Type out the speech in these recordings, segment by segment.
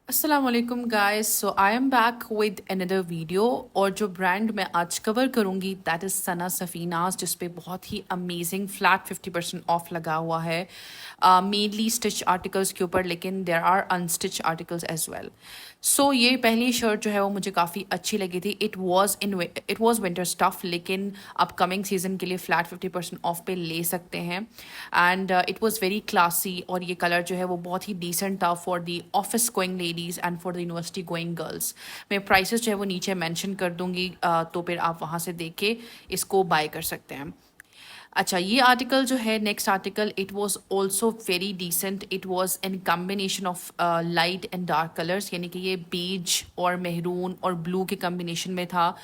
Aslam guys, so I am back with another video. और जो brand मैं आज कवर करूंगी दैट इज़ सना सफ़ीनाज, जिस पे बहुत ही अमेजिंग फ्लैट 50% ऑफ लगा हुआ है, मेनली स्टिच आर्टिकल्स के ऊपर, लेकिन there are unstitch articles as well. So ये पहली शर्ट जो है वो मुझे काफ़ी अच्छी लगी थी। इट वॉज विंटर स्टफ, लेकिन अपकमिंग सीजन के लिए फ्लैट 50% ऑफ पे ले सकते हैं। And it was very classy, और ये कलर जो है वो बहुत ही डिसेंट था for the office going ladies and for the university going girls. मैं प्राइसेस जो है वो नीचे मेंशन कर दूंगी, तो फिर आप वहाँ से देख के इसको बाय कर सकते हैं। अच्छा, ये आर्टिकल जो है, next article, it was also very decent. It was in combination of light and dark colours, यानी कि ये बेज और मेहरून और ब्लू के कॉम्बिनेशन में था।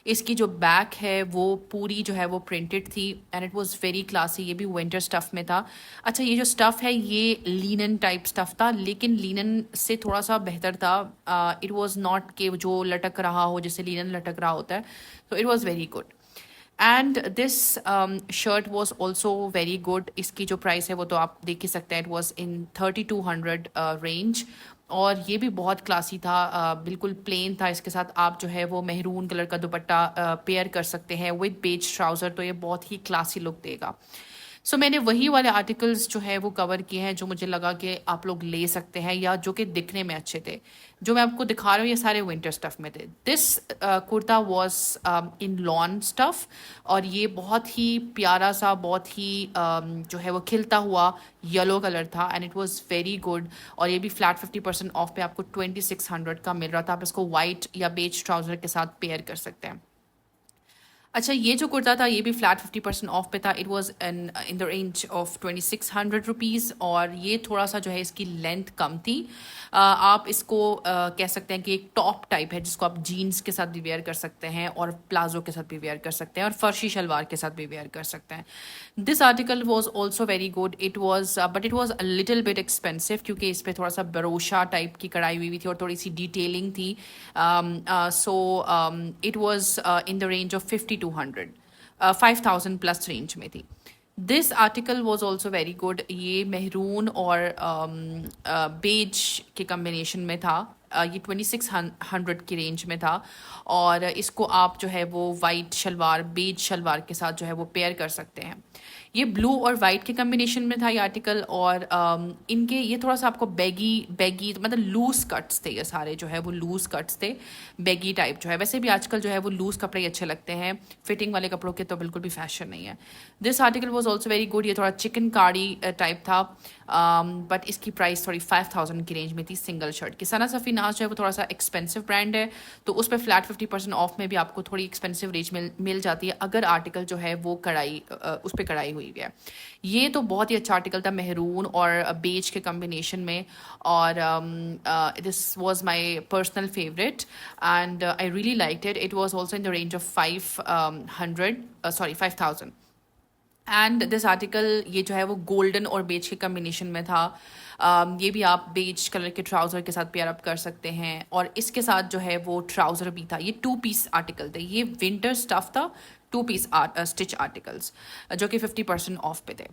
इसकी जो बैक है वो पूरी जो है वो प्रिंटेड थी and it was very classy. ये भी विंटर स्टफ में था। अच्छा, ये जो स्टफ है ये लीनन टाइप स्टफ था, लेकिन लीनन से थोड़ा सा बेहतर था। इट वाज नॉट कि जो लटक रहा हो जैसे लीनन लटक रहा होता है। तो it was very good. And this shirt was also very good. इसकी जो प्राइस है वो तो आप देख ही सकते हैं, इट वॉज इन 3200 रेंज। और ये भी बहुत क्लासी था, बिल्कुल प्लेन था। इसके साथ आप जो है वो मेहरून कलर का दुपट्टा पेयर कर सकते हैं विद बेज ट्राउज़र, तो ये बहुत ही क्लासी लुक देगा। सो मैंने वही वाले आर्टिकल्स जो है वो कवर किए हैं जो मुझे लगा कि आप लोग ले सकते हैं या जो कि दिखने में अच्छे थे। जो मैं आपको दिखा रहा हूँ ये सारे विंटर स्टफ में थे। This kurta was in lawn stuff, और ये बहुत ही प्यारा सा, बहुत ही जो है वो खिलता हुआ येलो कलर था and it was very good. और ये भी फ्लैट 50% ऑफ पे आपको 2600 का मिल रहा था। आप इसको वाइट या बेज ट्राउजर के साथ पेयर कर सकते हैं। अच्छा, ये जो कुर्ता था ये भी फ्लैट 50% ऑफ पे था। It was in the range of 2600 rupees, और ये थोड़ा सा जो है इसकी लेंथ कम थी। आप इसको कह सकते हैं कि एक टॉप टाइप है जिसको आप जीन्स के साथ भी वेयर कर सकते हैं और प्लाजो के साथ भी वेयर कर सकते हैं और फर्शी शलवार के साथ भी वेयर कर सकते हैं। This article was also very good. It was but it was a little bit expensive, क्योंकि इस पर थोड़ा सा बरोशा टाइप की कढ़ाई हुई थी और थोड़ी सी डिटेलिंग थी। So it was in the range of 5200, 5000 plus range में थी। This article was also very good. ये मेहरून और बेज के कम्बिनेशन में था। ये 2600 की रेंज में था, और इसको आप जो है वो वाइट शलवार, बेज शलवार के साथ जो है वो पेयर कर सकते हैं। ये ब्लू और वाइट के कम्बिनेशन में था ये आर्टिकल। और इनके ये थोड़ा सा आपको बैगी बैगी मतलब लूज कट्स थे, ये सारे जो है वो लूज कट्स थे, बैगी टाइप जो है। वैसे भी आजकल जो है वो लूज कपड़े ही अच्छे लगते हैं, फिटिंग वाले कपड़ों के तो बिल्कुल भी फैशन नहीं है। This article was also very good. ये थोड़ा चिकन कारी टाइप था, बट इसकी प्राइस थोड़ी 5000 की रेंज में थी सिंगल शर्ट की। सना सफ़ीनाज जो है वो थोड़ा सा एक्सपेंसिव ब्रांड है, तो उस पर फ्लैट 50% ऑफ में भी आपको थोड़ी एक्सपेंसिव रेंज मिल जाती है अगर आर्टिकल जो है वो कढ़ाई उस पर कढ़ाई हुई है। ये तो बहुत ही अच्छा आर्टिकल था, मेहरून और बेज के कॉम्बिनेशन में। और this was my personal favourite and I really like it. It was also in the range of 5000। And this article ये जो है वो गोल्डन और बेज के कम्बिनेशन में था। ये भी आप बेज कलर के ट्राउज़र के साथ पेयर अप कर सकते हैं, और इसके साथ जो है वो ट्राउज़र भी था। ये 2 पीस आर्टिकल थे, ये विंटर स्टफ था, 2 पीस स्टिच आर्टिकल्स जो कि 50% ऑफ पे थे।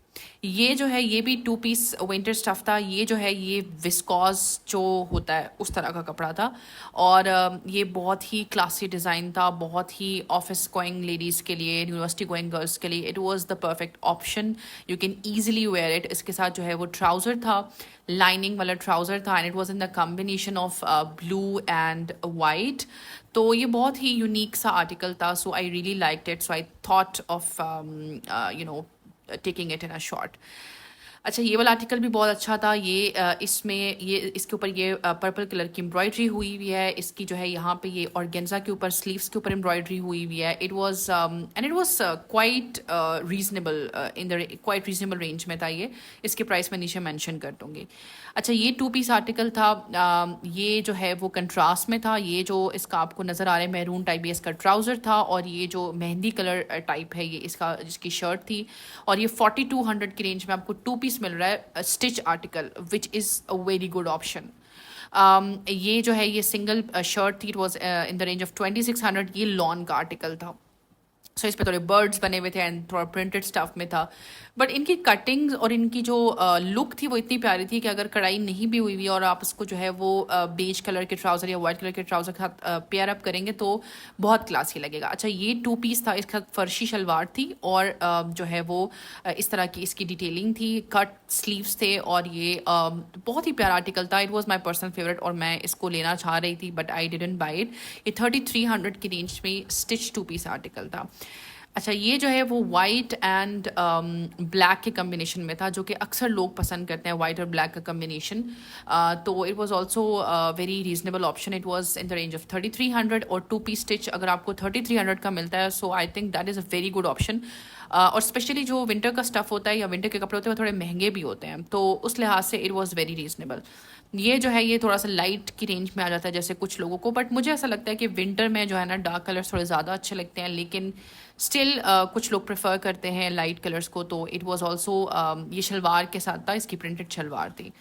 ये जो है ये भी 2 पीस विंटर स्टफ था। ये जो है ये विस्कॉस जो होता है उस तरह का कपड़ा था, और ये बहुत ही क्लासी डिज़ाइन था, बहुत ही ऑफिस गोइंग लेडीज़ के लिए, यूनिवर्सिटी गोइंग गर्ल्स के लिए it was the perfect option. You can easily wear it. इसके साथ जो है वो ट्राउज़र था, लाइनिंग वाला ट्राउज़र था, and it was in the combination of blue and white. तो ये बहुत ही यूनिक सा आर्टिकल था। So I really liked it, so I thought of you know taking it in a short. अच्छा, ये वाला आर्टिकल भी बहुत अच्छा था। ये इसमें ये इसके ऊपर ये पर्पल कलर की एम्ब्रॉयडरी हुई हुई है। इसकी जो है यहाँ पे ये ऑर्गेन्जा के ऊपर स्लीव्स के ऊपर एम्ब्रॉयडरी हुई हुई है। It was and it was quite reasonable, in the quite reasonable range में था ये। इसके प्राइस मैं नीचे मेंशन कर दूंगी। अच्छा, ये 2 पीस आर्टिकल था। ये जो है वो कंट्रास्ट में था। ये जो इसका आपको नज़र आ रहा है मैरून टाइप, ये इसका ट्राउज़र था, और ये जो मेहंदी कलर टाइप है ये इसका जिसकी शर्ट थी। और ये 4200 की रेंज में आपको 2 पीस मिल रहा है stitch article, which is a very good option. ये जो है ये सिंगल शर्ट थी। It was in the range of 2600। ये लॉन का आर्टिकल था। सो इस पे थोड़े बर्ड्स बने हुए थे एंड थोड़ा प्रिंटेड स्टफ में था। बट इनकी कटिंग्स और इनकी जो लुक थी वो इतनी प्यारी थी कि अगर कढ़ाई नहीं भी हुई हुई और आप इसको जो है वो बेज कलर के ट्राउज़र या वाइट कलर के ट्राउज़र के साथ पेयर अप करेंगे तो बहुत क्लासी लगेगा। अच्छा, ये 2 पीस था, इसके साथ फर्शी शलवार थी और जो है वो इस तरह की इसकी डिटेलिंग थी, कट स्लीव्स थे और ये बहुत ही प्यारा आर्टिकल था। It was my personal favourite और मैं इसको लेना चाह रही थी but I didn't by it. ये 3300 की रेंज में स्टिच 2 पीस आर्टिकल था। अच्छा, ये जो है वो वाइट एंड ब्लैक के कम्बिनेशन में था, जो कि अक्सर लोग पसंद करते हैं वाइट और ब्लैक का कम्बिनेशन। तो it was also very reasonable option. It was in the range of 3300 और 2 पीस स्टिच अगर आपको 3300 का मिलता है so I think that is a very good option. और स्पेशली जो विंटर का स्टफ़ होता है या विंटर के कपड़े होते हैं वो थोड़े महंगे भी होते हैं, तो उस लिहाज से इट वाज वेरी रीजनेबल। ये जो है ये थोड़ा सा लाइट की रेंज में आ जाता है जैसे कुछ लोगों को, बट मुझे ऐसा लगता है कि विंटर में जो है ना डार्क कलर्स थोड़े ज़्यादा अच्छे लगते हैं, लेकिन स्टिल कुछ लोग प्रेफर करते हैं लाइट कलर्स को। तो इट वाज आल्सो ये शलवार के साथ था, इसकी प्रिंटेड शलवार थी।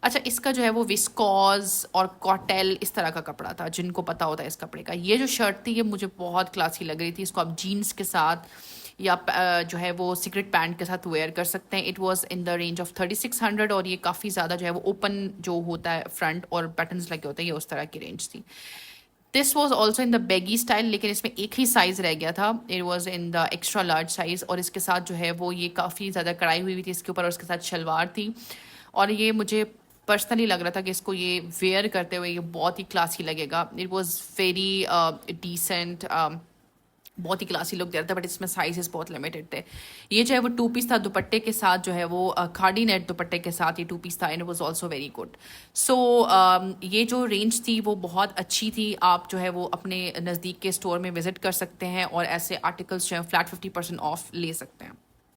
अच्छा, इसका जो है वो विस्कॉज और कॉटेल इस तरह का कपड़ा था, जिनको पता होता है इस कपड़े का। ये जो शर्ट थी ये मुझे बहुत क्लासी लग रही थी, इसको आप जीन्स के साथ या जो है वो सिगरेट पैंट के साथ वेयर कर सकते हैं। It was in the range of 3600 और ये काफ़ी ज़्यादा जो है वो ओपन जो होता है फ्रंट और बटन्स लगे होते हैं, ये उस तरह की रेंज थी। This was also in the Begi style, लेकिन इसमें एक ही साइज़ रह गया था। It was in the extra large size और इसके साथ जो है वो ये काफ़ी ज़्यादा कढ़ाई हुई थी इसके ऊपर और उसके साथ शलवार थी। और ये मुझे पर्सनली लग रहा था कि इसको ये वेयर करते हुए ये बहुत ही क्लासी लगेगा। इट वॉज वेरी डिसेंट, बहुत ही क्लासी लुक दे रहा था, बट इसमें साइजेस बहुत लिमिटेड थे। ये जो है वो 2 पीस था दुपट्टे के साथ, जो है वो खाड़ी नेट दुपट्टे के साथ ये 2 पीस था and it was also very good. So ये जो रेंज थी वो बहुत अच्छी थी। आप जो है वो अपने नज़दीक के स्टोर में विजिट कर सकते हैं और ऐसे आर्टिकल्स जो है फ्लैट 50% ऑफ ले सकते हैं।